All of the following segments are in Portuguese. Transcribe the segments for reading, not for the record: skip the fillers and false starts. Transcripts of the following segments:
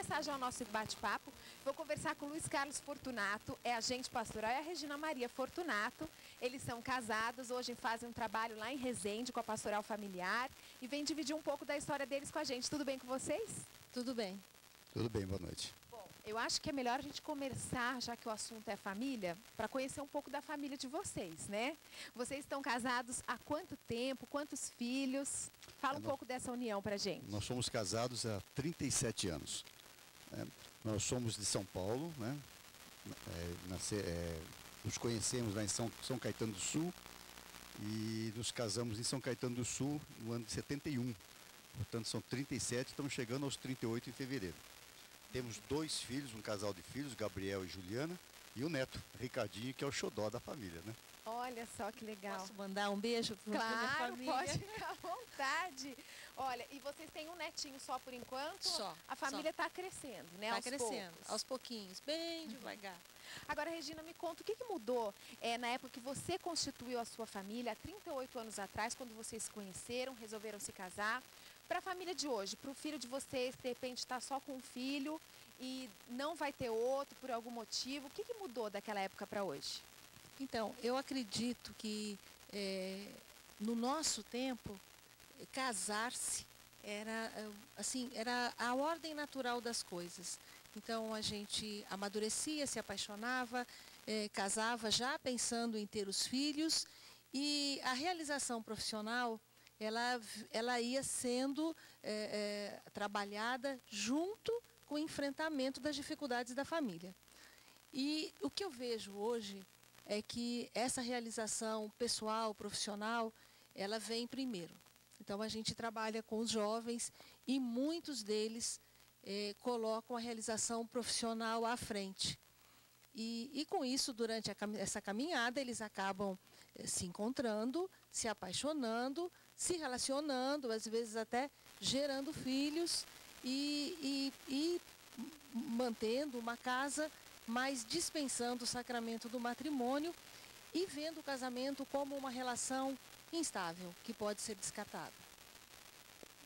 começar já o nosso bate-papo. Vou conversar com o Luiz Carlos Fortunato, é agente pastoral, e a Regina Maria Fortunato. Eles são casados, hoje fazem um trabalho lá em Resende com a Pastoral Familiar e vem dividir um pouco da história deles com a gente. Tudo bem com vocês? Tudo bem. Tudo bem, boa noite. Bom, eu acho que é melhor a gente começar, já que o assunto é família, para conhecer um pouco da família de vocês, né? Vocês estão casados há quanto tempo? Quantos filhos? Fala um pouco dessa união pra gente. Nós somos casados há 37 anos. Nós somos de São Paulo, né? Nos conhecemos lá em São Caetano do Sul e nos casamos em São Caetano do Sul no ano de 71. Portanto, são 37, estamos chegando aos 38 em fevereiro. Temos 2 filhos, um casal de filhos, Gabriel e Juliana, e o neto, Ricardinho, que é o xodó da família, né? Olha só que legal. Posso mandar um beijo para minha família? Claro, pode ficar à vontade. Olha, e vocês têm um netinho só por enquanto? Só. A família está crescendo, né? Está crescendo, aos pouquinhos, bem devagar. Agora, Regina, me conta, o que mudou na época que você constituiu a sua família, há 38 anos atrás, quando vocês se conheceram, resolveram se casar, para a família de hoje, para o filho de vocês, de repente, estar só com um filho e não vai ter outro por algum motivo. O que mudou daquela época para hoje? Então, eu acredito que no nosso tempo, casar-se era a ordem natural das coisas. Então, a gente amadurecia, se apaixonava, casava já pensando em ter os filhos e a realização profissional, ela ia sendo trabalhada junto com o enfrentamento das dificuldades da família. E o que eu vejo hoje é que essa realização pessoal, profissional, ela vem primeiro. Então, a gente trabalha com os jovens e muitos deles colocam a realização profissional à frente. E com isso, durante essa caminhada, eles acabam se encontrando, se apaixonando, se relacionando, às vezes até gerando filhos e mantendo uma casa, mas dispensando o sacramento do matrimônio e vendo o casamento como uma relação instável, que pode ser descartada.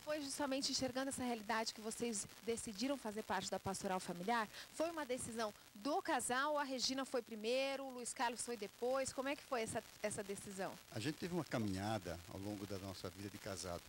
Foi justamente enxergando essa realidade que vocês decidiram fazer parte da pastoral familiar? Foi uma decisão do casal, a Regina foi primeiro, o Luiz Carlos foi depois? Como é que foi essa decisão? A gente teve uma caminhada ao longo da nossa vida de casado.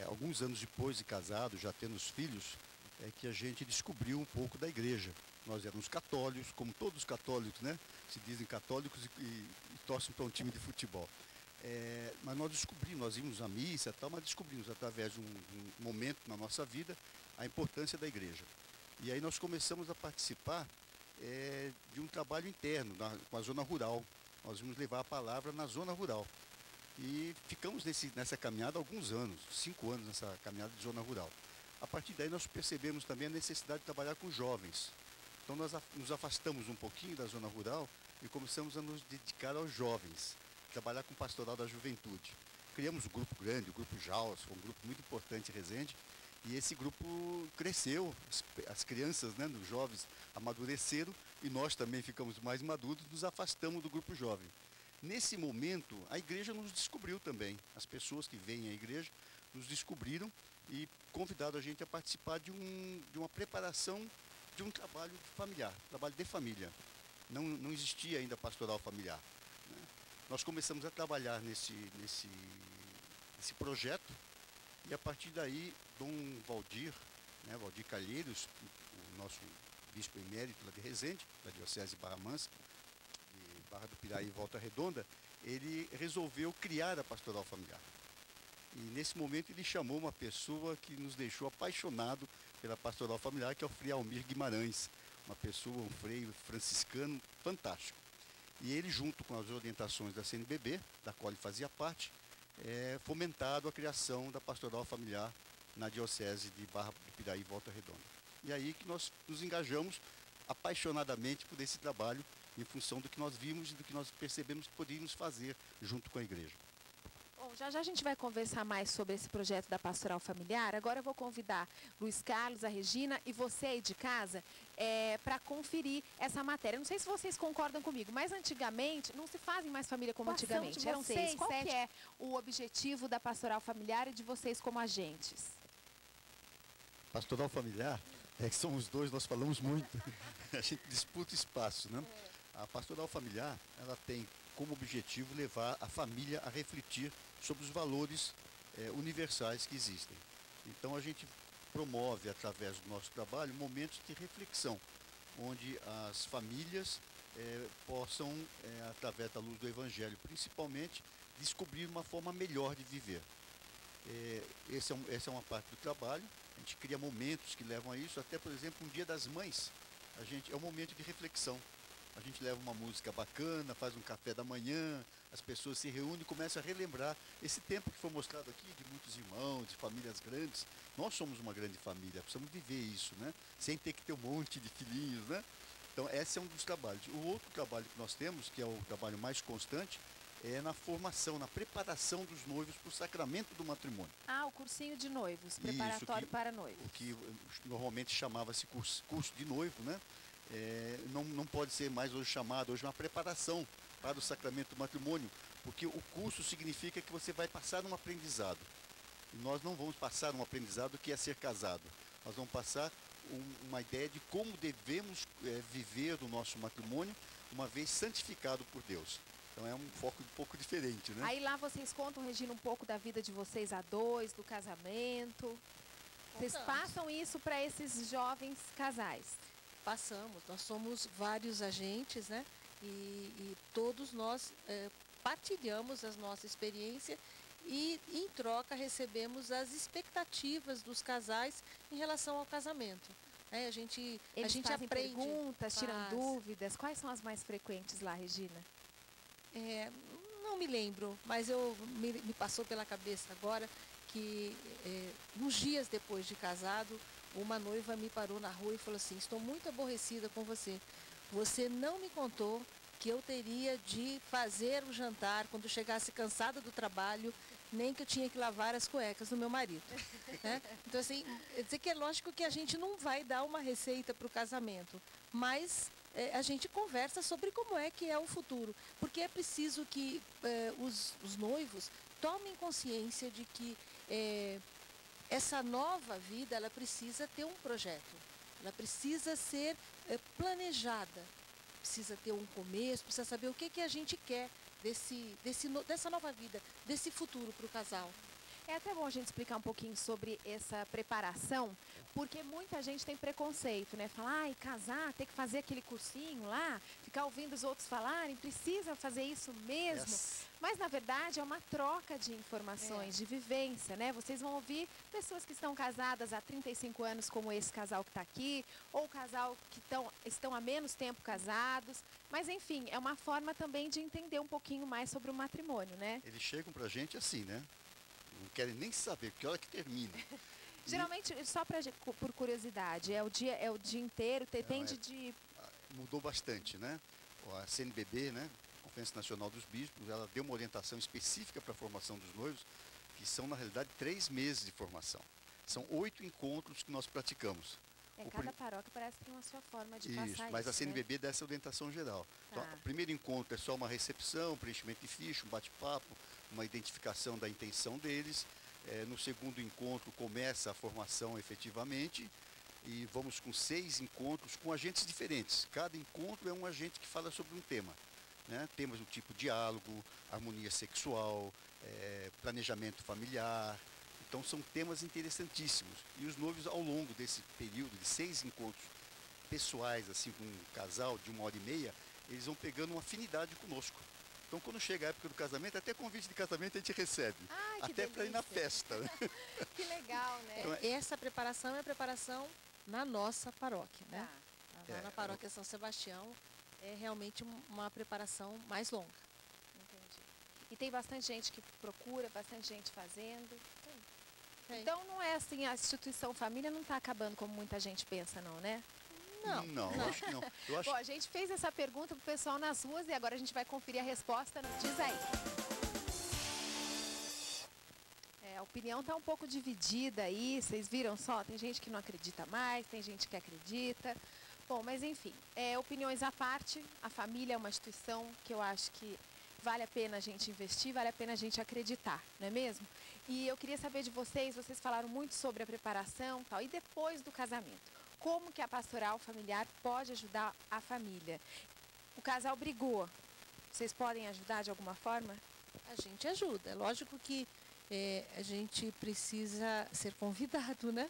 Alguns anos depois de casado, já tendo os filhos, é que a gente descobriu um pouco da igreja. Nós éramos católicos, como todos os católicos, né? Se dizem católicos e torcem para um time de futebol. Mas nós descobrimos, nós íamos à missa e tal, mas descobrimos através de um momento na nossa vida a importância da igreja. E aí nós começamos a participar de um trabalho interno com a zona rural. Nós íamos levar a palavra na zona rural. E ficamos nessa caminhada há alguns anos, 5 anos nessa caminhada de zona rural. A partir daí nós percebemos também a necessidade de trabalhar com jovens. Então nós nos afastamos um pouquinho da zona rural e começamos a nos dedicar aos jovens, trabalhar com o pastoral da juventude. Criamos um grupo grande, o Grupo Jaus, foi um grupo muito importante em Resende, e esse grupo cresceu, as crianças, né, os jovens amadureceram e nós também ficamos mais maduros, nos afastamos do grupo jovem. Nesse momento, a igreja nos descobriu também, as pessoas que vêm à igreja nos descobriram e convidaram a gente a participar de uma preparação de um trabalho familiar, trabalho de família. Não existia ainda pastoral familiar, né? Nós começamos a trabalhar nesse projeto e a partir daí, Dom Valdir, né, Valdir Calheiros, o nosso bispo emérito lá de Resende, da Diocese de Barra Mansa, de Barra do Piraí e Volta Redonda, ele resolveu criar a pastoral familiar. E nesse momento ele chamou uma pessoa que nos deixou apaixonado pela pastoral familiar, que é o Frei Almir Guimarães, uma pessoa, um freio franciscano fantástico. E ele, junto com as orientações da CNBB, da qual ele fazia parte, fomentado a criação da pastoral familiar na Diocese de Barra do Piraí e Volta Redonda. E aí que nós nos engajamos apaixonadamente por esse trabalho, em função do que nós vimos e do que nós percebemos que poderíamos fazer junto com a igreja. Bom, já a gente vai conversar mais sobre esse projeto da Pastoral Familiar. Agora eu vou convidar Luiz Carlos, a Regina e você aí de casa para conferir essa matéria. Não sei se vocês concordam comigo, mas antigamente não se fazem mais família como antigamente. Eram 6, Qual que é o objetivo da Pastoral Familiar e de vocês como agentes? Pastoral Familiar É que somos dois, nós falamos muito. A gente disputa espaço, né? A pastoral familiar, ela tem como objetivo levar a família a refletir sobre os valores universais que existem. Então a gente promove, através do nosso trabalho, momentos de reflexão, onde as famílias possam, através da luz do Evangelho, principalmente, descobrir uma forma melhor de viver. Essa é uma parte do trabalho. A gente cria momentos que levam a isso. Até, por exemplo, um Dia das Mães, é um momento de reflexão. A gente leva uma música bacana, faz um café da manhã, as pessoas se reúnem e começam a relembrar esse tempo que foi mostrado aqui, de muitos irmãos, de famílias grandes. Nós somos uma grande família, precisamos viver isso, né? Sem ter que ter um monte de filhinhos, né? Então, esse é um dos trabalhos. O outro trabalho que nós temos, que é o trabalho mais constante, é na formação, na preparação dos noivos para o sacramento do matrimônio. Ah, o cursinho de noivos, preparatório para noivos. O que normalmente chamava-se curso de noivo, né? Não pode ser mais hoje chamado, hoje uma preparação para o sacramento do matrimônio, porque o curso significa que você vai passar um aprendizado. E nós não vamos passar um aprendizado que é ser casado. Nós vamos passar uma ideia de como devemos viver o nosso matrimônio, uma vez santificado por Deus. Então é um foco um pouco diferente, né? Aí lá vocês contam, Regina, um pouco da vida de vocês a dois, do casamento. Vocês passam isso para esses jovens casais? Passamos. Nós somos vários agentes, né? E todos nós partilhamos a nossa experiência e, em troca, recebemos as expectativas dos casais em relação ao casamento. A gente fazem aprende. Perguntas, tiram dúvidas. Quais são as mais frequentes lá, Regina? Não me lembro, mas me passou pela cabeça agora que uns dias depois de casado, uma noiva me parou na rua e falou assim: estou muito aborrecida com você. Você não me contou que eu teria de fazer o jantar quando chegasse cansada do trabalho, nem que eu tinha que lavar as cuecas do meu marido. Né? Então, assim, quer dizer que é lógico que a gente não vai dar uma receita para o casamento, mas a gente conversa sobre como é que é o futuro, porque é preciso que os noivos tomem consciência de que essa nova vida, ela precisa ter um projeto, ela precisa ser planejada, precisa ter um começo, precisa saber o que a gente quer dessa nova vida, desse futuro para o casal. É até bom a gente explicar um pouquinho sobre essa preparação, porque muita gente tem preconceito, né? Falar, ai, casar, ter que fazer aquele cursinho lá, ficar ouvindo os outros falarem, precisa fazer isso mesmo. Mas, na verdade, é uma troca de informações, de vivência, né? Vocês vão ouvir pessoas que estão casadas há 35 anos, como esse casal que está aqui, ou casal que estão há menos tempo casados. Mas, enfim, é uma forma também de entender um pouquinho mais sobre o matrimônio, né? Eles chegam pra gente assim, né? Não querem nem saber que hora que termina. Geralmente, só por curiosidade, é o dia inteiro, depende de... Mudou bastante, né? A CNBB, né? Conferência Nacional dos Bispos, ela deu uma orientação específica para a formação dos noivos, que são, na realidade, 3 meses de formação. São 8 encontros que nós praticamos. Cada paróquia parece que tem uma sua forma de passar isso, mas a CNBB né? dá essa orientação geral. Então, o primeiro encontro é só uma recepção, preenchimento de ficha, um bate-papo, uma identificação da intenção deles. No segundo encontro começa a formação efetivamente e vamos com 6 encontros com agentes diferentes. Cada encontro é um agente que fala sobre um tema, né? Temas do tipo diálogo, harmonia sexual, planejamento familiar. Então são temas interessantíssimos. E os noivos, ao longo desse período de 6 encontros pessoais, assim, com um casal de 1h30, eles vão pegando uma afinidade conosco. Então, quando chega a época do casamento, até convite de casamento a gente recebe. Ai, até para ir na festa. Né? Que legal, né? Então, essa preparação é a preparação na nossa paróquia, né? Na paróquia São Sebastião é realmente uma preparação mais longa. Entendi. E tem bastante gente que procura, bastante gente fazendo. Tem. Então, não é assim, a instituição família não está acabando como muita gente pensa, não, né? Não, eu acho que não. Bom, a gente fez essa pergunta pro pessoal nas ruas e agora a gente vai conferir a resposta. Diz aí. A opinião está um pouco dividida aí, vocês viram só? Tem gente que não acredita mais, tem gente que acredita. Bom, mas enfim, opiniões à parte, a família é uma instituição que eu acho que vale a pena a gente investir, vale a pena a gente acreditar, não é mesmo? E eu queria saber de vocês falaram muito sobre a preparação e tal, e depois do casamento. como que a pastoral familiar pode ajudar a família. O casal brigou, vocês podem ajudar de alguma forma? A gente ajuda. É lógico que a gente precisa ser convidado, né?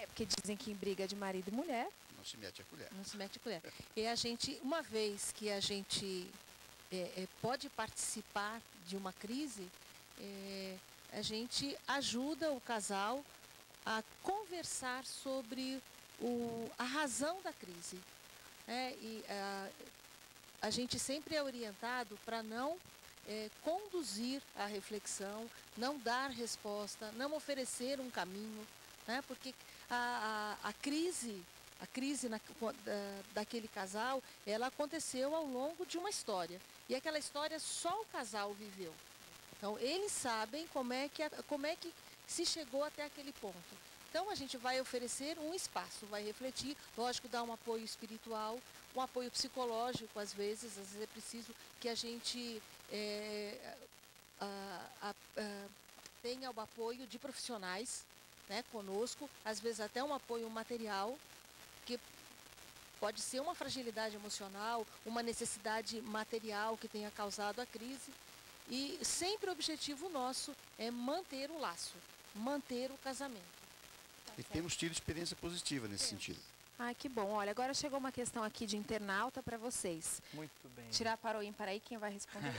Porque dizem que em briga de marido e mulher... Não se mete a colher. Não se mete a colher. E a gente, uma vez que a gente pode participar de uma crise, a gente ajuda o casal a conversar sobre a razão da crise. A gente sempre é orientado para não conduzir a reflexão, não dar resposta, não oferecer um caminho, né? Porque a crise daquele casal, ela aconteceu ao longo de uma história. E aquela história só o casal viveu. Então, eles sabem como é que se chegou até aquele ponto. Então, a gente vai oferecer um espaço, vai refletir, lógico, dar um apoio espiritual, um apoio psicológico, às vezes é preciso que a gente tenha o apoio de profissionais, né, conosco, às vezes até um apoio material, que pode ser uma fragilidade emocional, uma necessidade material que tenha causado a crise. E sempre o objetivo nosso é manter o laço, manter o casamento. E temos tido experiência positiva nesse sentido. Ai, que bom. Olha, agora chegou uma questão aqui de internauta para vocês. Muito bem. Tirar para o ímpar aí, quem vai responder?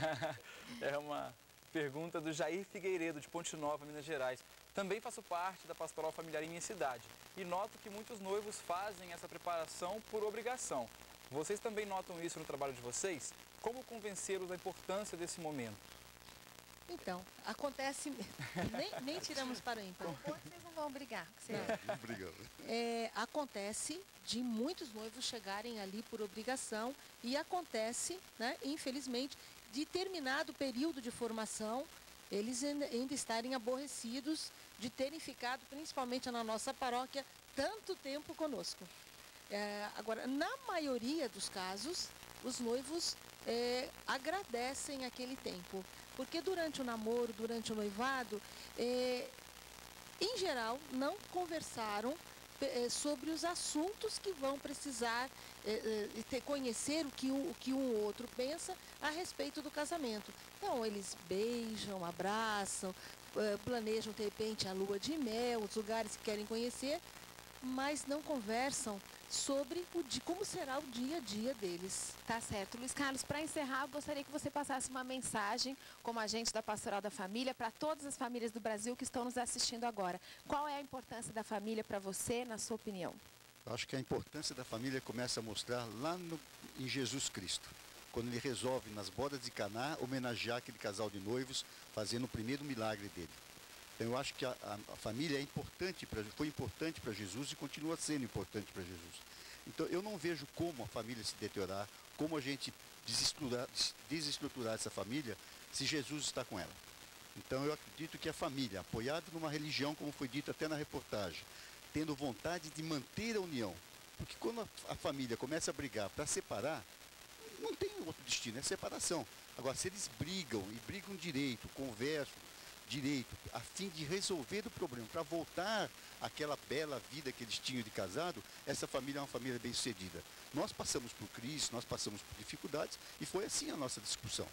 É uma pergunta do Jair Figueiredo, de Ponte Nova, Minas Gerais. Também faço parte da pastoral familiar em minha cidade e noto que muitos noivos fazem essa preparação por obrigação. Vocês também notam isso no trabalho de vocês? Como convencê-los da importância desse momento? Então, acontece... nem tiramos para o ímpar. Vocês não vão brigar. Não brigamos. Acontece de muitos noivos chegarem ali por obrigação e acontece, né, infelizmente, de terminado o período de formação, eles ainda estarem aborrecidos de terem ficado, principalmente na nossa paróquia, tanto tempo conosco. Agora, na maioria dos casos, os noivos agradecem aquele tempo, porque durante o namoro, durante o noivado, em geral, não conversaram sobre os assuntos que vão precisar conhecer o que um outro pensa a respeito do casamento. Então, eles beijam, abraçam, planejam, de repente, a lua de mel, os lugares que querem conhecer, mas não conversam sobre como será o dia a dia deles. Tá certo. Luiz Carlos, para encerrar, eu gostaria que você passasse uma mensagem como agente da Pastoral da Família para todas as famílias do Brasil que estão nos assistindo agora. Qual é a importância da família para você, na sua opinião? Eu acho que a importância da família começa a mostrar lá em Jesus Cristo, quando ele resolve, nas bodas de Caná, homenagear aquele casal de noivos, fazendo o primeiro milagre dele. Então, eu acho que a família foi importante para Jesus e continua sendo importante para Jesus. Então, eu não vejo como a família se deteriorar, como a gente desestruturar essa família, se Jesus está com ela. Então, eu acredito que a família, apoiada numa religião, como foi dito até na reportagem, tendo vontade de manter a união, porque quando a família começa a brigar para separar, não tem outro destino, é separação. Agora, se eles brigam, e brigam direito, conversam direito, a fim de resolver o problema, para voltar àquela bela vida que eles tinham de casado, essa família é uma família bem-sucedida. Nós passamos por crise, nós passamos por dificuldades, e foi assim a nossa discussão.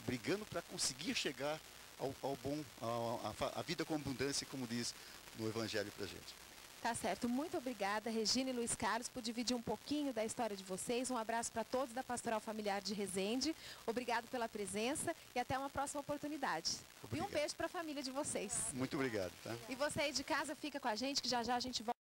Brigando para conseguir chegar à vida com abundância, como diz no Evangelho para a gente. Tá certo. Muito obrigada, Regina e Luiz Carlos, por dividir um pouquinho da história de vocês. Um abraço para todos da Pastoral Familiar de Resende. Obrigado pela presença e até uma próxima oportunidade. Obrigado. E um beijo para a família de vocês. Muito obrigado. Tá? E você aí de casa, fica com a gente, que já já a gente volta.